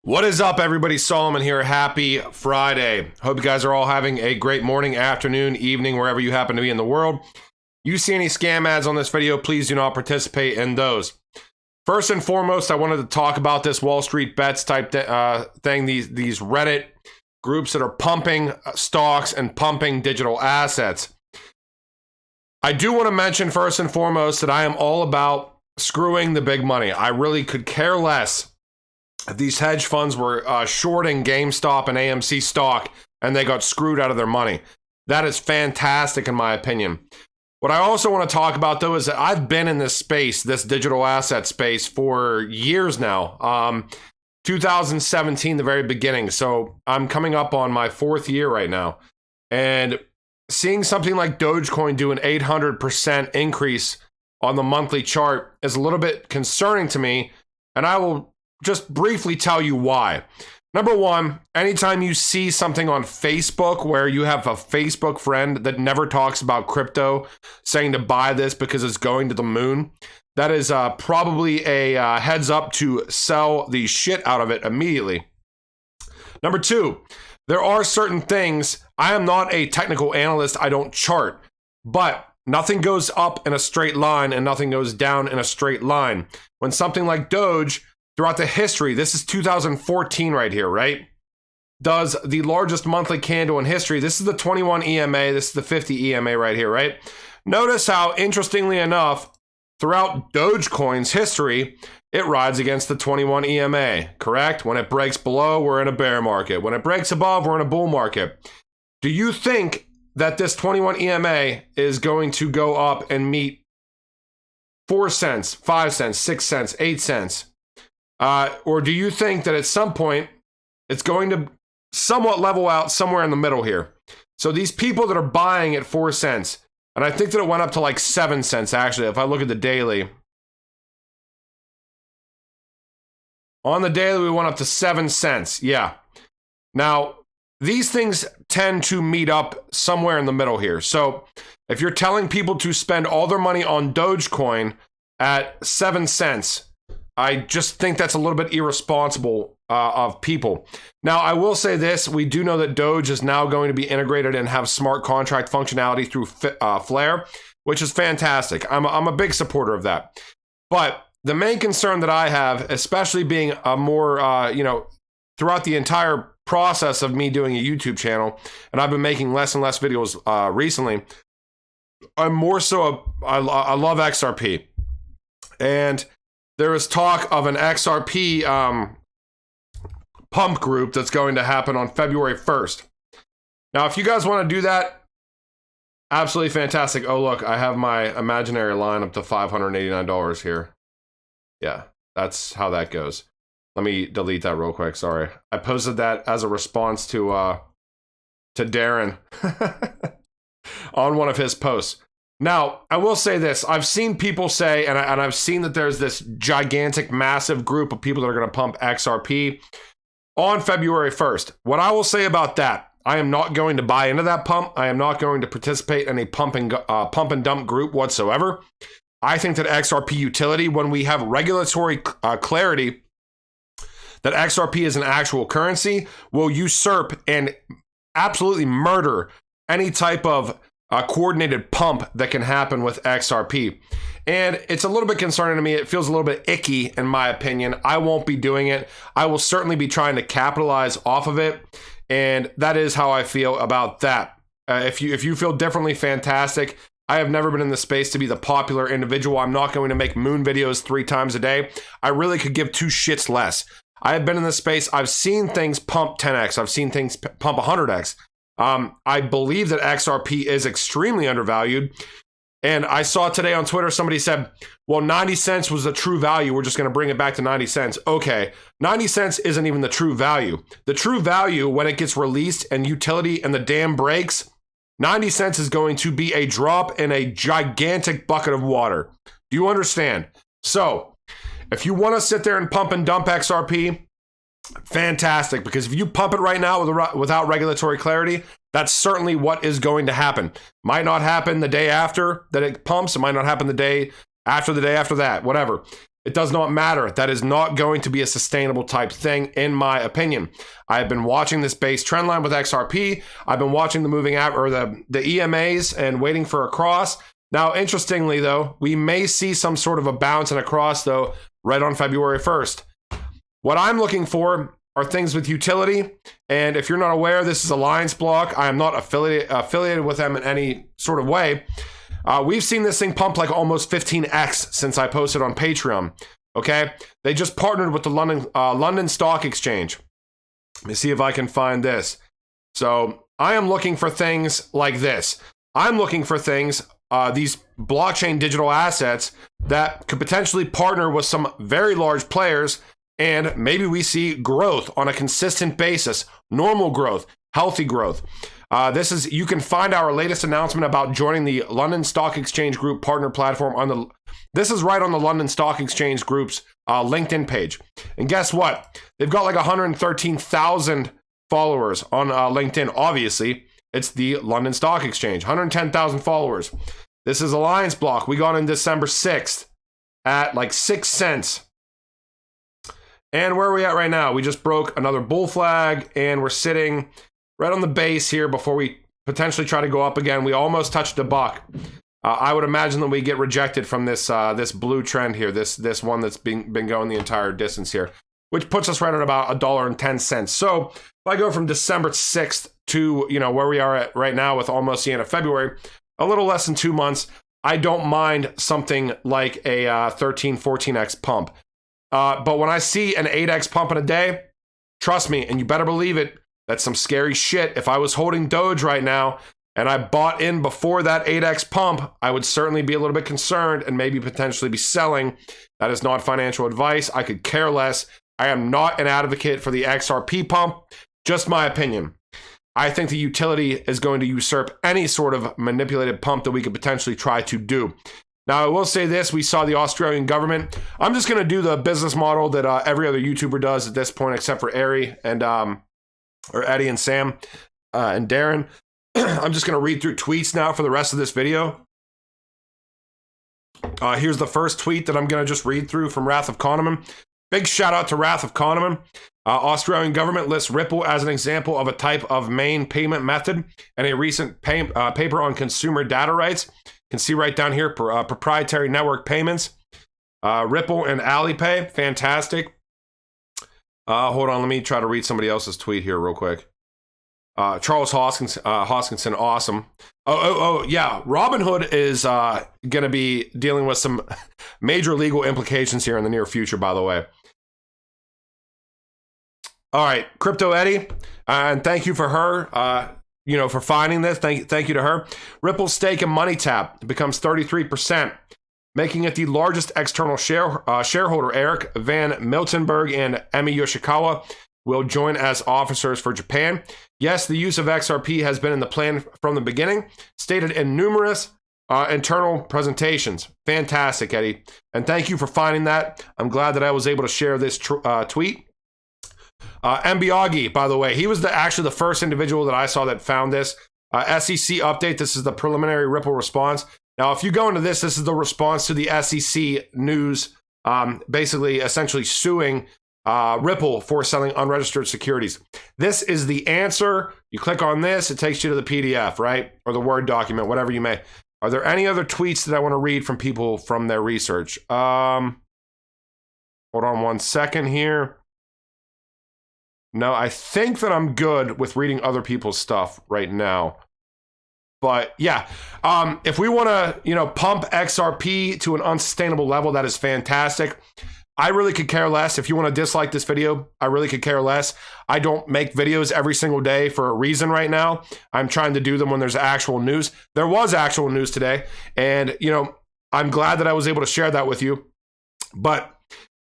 What is up, everybody? Solomon here. Happy Friday. Hope you guys are all having a great morning, afternoon, evening, wherever you happen to be in the world. You see any scam ads on this video, please do not participate in those. First and foremost, I wanted to talk about this Wall Street bets type thing, these Reddit groups that are pumping stocks and pumping digital assets. I do want to mention first and foremost that I am all about screwing the big money. I really could care less if these hedge funds were shorting GameStop and AMC stock and they got screwed out of their money. That is fantastic in my opinion. What I also want to talk about though is that I've been in this space, this digital asset space, for years now. 2017, the very beginning. So I'm coming up on my fourth year right now. And seeing something like Dogecoin do an 800% increase on the monthly chart is a little bit concerning to me. And I will just briefly tell you why. Number one, anytime you see something on Facebook where you have a Facebook friend that never talks about crypto saying to buy this because it's going to the moon, that is probably a heads up to sell the shit out of it immediately. Number two, there are certain things. I am not a technical analyst. I don't chart, but nothing goes up in a straight line and nothing goes down in a straight line. When something like Doge, throughout the history, this is 2014 right here, right? Does the largest monthly candle in history. This is the 21 EMA. This is the 50 EMA right here, right? Notice how, interestingly enough, throughout Dogecoin's history, it rides against the 21 EMA, correct? When it breaks below, we're in a bear market. When it breaks above, we're in a bull market. Do you think that this 21 EMA is going to go up and meet 4 cents, 5 cents, 6 cents, 8 cents? Or do you think that at some point it's going to somewhat level out somewhere in the middle here? So these people that are buying at 4 cents, and I think that it went up to like 7 cents actually, if I look at the daily. On the daily, we went up to 7 cents. Yeah. Now, these things tend to meet up somewhere in the middle here. So if you're telling people to spend all their money on Dogecoin at 7 cents, I just think that's a little bit irresponsible of people. Now, I will say this. We do know that Doge is now going to be integrated and have smart contract functionality through Flare, which is fantastic. I'm a big supporter of that. But the main concern that I have, especially being a more, throughout the entire process of me doing a YouTube channel, and I've been making less and less videos recently, I'm more so, I love XRP. And there is talk of an XRP pump group that's going to happen on February 1st. Now, if you guys want to do that, absolutely fantastic. Oh, look, I have my imaginary line up to $589 here. Yeah, that's how that goes. Let me delete that real quick. Sorry. I posted that as a response to Darren on one of his posts. Now, I will say this. I've seen people say, and I've seen that there's this gigantic, massive group of people that are going to pump XRP on February 1st. What I will say about that, I am not going to buy into that pump. I am not going to participate in a pump and dump group whatsoever. I think that XRP utility, when we have regulatory clarity that XRP is an actual currency, will usurp and absolutely murder any type of a coordinated pump that can happen with XRP. And it's a little bit concerning to me. It feels a little bit icky in my opinion. I won't be doing it. I will certainly be trying to capitalize off of it. And that is how I feel about that. If you feel differently, fantastic. I have never been in the space to be the popular individual. I'm not going to make moon videos 3 times a day. I really could give 2 shits less. I have been in this space. I've seen things pump 10x. I've seen things pump 100x. I believe that XRP is extremely undervalued. And I saw today on Twitter, somebody said, well, 90 cents was the true value. We're just going to bring it back to 90 cents. Okay, 90 cents isn't even the true value. The true value, when it gets released and utility and the dam breaks, 90 cents is going to be a drop in a gigantic bucket of water. Do you understand? So if you want to sit there and pump and dump XRP, fantastic, because if you pump it right now without regulatory clarity, that's certainly what is going to happen. Might not happen the day after that it pumps. It might not happen the day after that, whatever. It does not matter. That is not going to be a sustainable type thing, in my opinion. I have been watching this base trend line with XRP. I've been watching the moving app or the EMAs and waiting for a cross. Now, interestingly, though, we may see some sort of a bounce and a cross, though, right on February 1st. What I'm looking for are things with utility. And if you're not aware, this is Alliance Block. I am not affiliated with them in any sort of way. We've seen this thing pump like almost 15x since I posted on Patreon. Okay, they just partnered with the London Stock Exchange. Let me see if I can find this. So I am looking for things like this. I'm looking for things, these blockchain digital assets that could potentially partner with some very large players, and maybe we see growth on a consistent basis, normal growth, healthy growth. You can find our latest announcement about joining the London Stock Exchange Group partner platform this is right on the London Stock Exchange Group's LinkedIn page. And guess what? They've got like 113,000 followers on LinkedIn. Obviously, it's the London Stock Exchange, 110,000 followers. This is Alliance Block. We got in December 6th at like 6 cents. And where are we at right now? We just broke another bull flag, and we're sitting right on the base here before we potentially try to go up again. We almost touched a buck. I would imagine that we get rejected from this this blue trend here, this one that's been going the entire distance here, which puts us right at about $1.10. So if I go from December 6th to where we are at right now with almost the end of February, a little less than 2 months, I don't mind something like a 13, 14x pump. But when I see an 8x pump in a day, trust me, and you better believe it, that's some scary shit. If I was holding Doge right now and I bought in before that 8x pump, I would certainly be a little bit concerned and maybe potentially be selling. That is not financial advice. I could care less. I am not an advocate for the XRP pump. Just my opinion. I think the utility is going to usurp any sort of manipulated pump that we could potentially try to do. Now, I will say this. We saw the Australian government. I'm just going to do the business model that every other YouTuber does at this point, except for Ari and or Eddie and Sam and Darren. I'm just going to read through tweets now for the rest of this video. Here's the first tweet that I'm going to just read through from Wrath of Kahneman. Big shout out to Wrath of Kahneman. Australian government lists Ripple as an example of a type of main payment method in a recent paper on consumer data rights. You can see right down here, proprietary network payments. Ripple and Alipay, fantastic. Hold on, let me try to read somebody else's tweet here real quick. Charles Hoskinson, awesome. Yeah, Robinhood is going to be dealing with some major legal implications here in the near future, by the way. All right, Crypto Eddie, and thank you for her, for finding this. Thank you to her. Ripple's stake in MoneyTap becomes 33%, making it the largest external shareholder. Eric Van Miltenberg and Emi Yoshikawa will join as officers for Japan. Yes, the use of XRP has been in the plan from the beginning, stated in numerous internal presentations. Fantastic, Eddie. And thank you for finding that. I'm glad that I was able to share this tweet. Mbiagi, by the way, he was actually the first individual that I saw that found this. SEC update, this is the preliminary Ripple response. Now, if you go into this is the response to the SEC news, basically essentially suing Ripple for selling unregistered securities. This is the answer. You click on this, it takes you to the PDF, right? Or the Word document, whatever you may. Are there any other tweets that I want to read from people from their research? Hold on one second here. No, I think that I'm good with reading other people's stuff right now. But yeah, if we want to, pump XRP to an unsustainable level, that is fantastic. I really could care less. If you want to dislike this video, I really could care less. I don't make videos every single day for a reason right now. I'm trying to do them when there's actual news. There was actual news today. And, I'm glad that I was able to share that with you. But,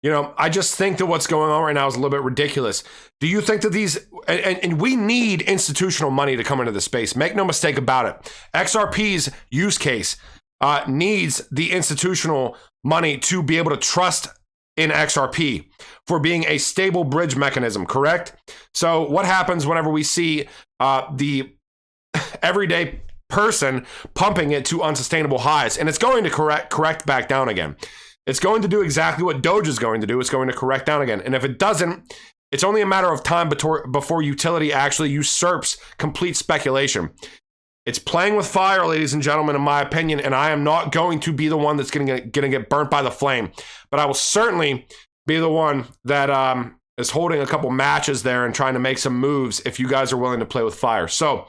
I just think that what's going on right now is a little bit ridiculous. Do you think that these, and we need institutional money to come into the space. Make no mistake about it. XRP's use case needs the institutional money to be able to trust in XRP for being a stable bridge mechanism, correct? So what happens whenever we see the everyday person pumping it to unsustainable highs, and it's going to correct back down again? it's going to do exactly what Doge is going to do. It's going to correct down again. And if it doesn't, it's only a matter of time before utility actually usurps complete speculation. It's playing with fire, ladies and gentlemen, in my opinion, and I am not going to be the one that's going to get burnt by the flame. But I will certainly be the one that is holding a couple matches there and trying to make some moves if you guys are willing to play with fire. So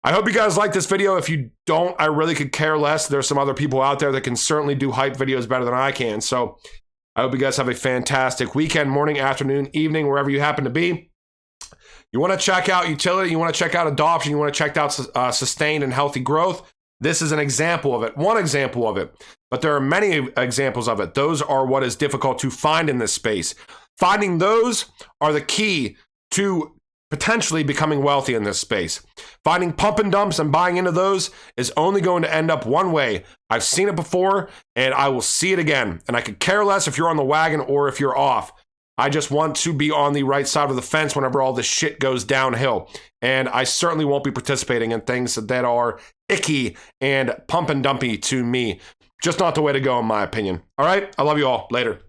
I hope you guys like this video. If you don't, I really could care less. There's some other people out there that can certainly do hype videos better than I can. So I hope you guys have a fantastic weekend, morning, afternoon, evening, wherever you happen to be. You want to check out utility, you want to check out adoption, you want to check out sustained and healthy growth. This is an example of it, one example of it, but there are many examples of it. Those are what is difficult to find in this space. Finding those are the key to potentially becoming wealthy in this space. Finding pump and dumps and buying into those is only going to end up one way. I've seen it before and I will see it again. And I could care less if you're on the wagon or if you're off. I just want to be on the right side of the fence whenever all this shit goes downhill. And I certainly won't be participating in things that are icky and pump and dumpy to me. Just not the way to go, in my opinion. All right? I love you all. Later.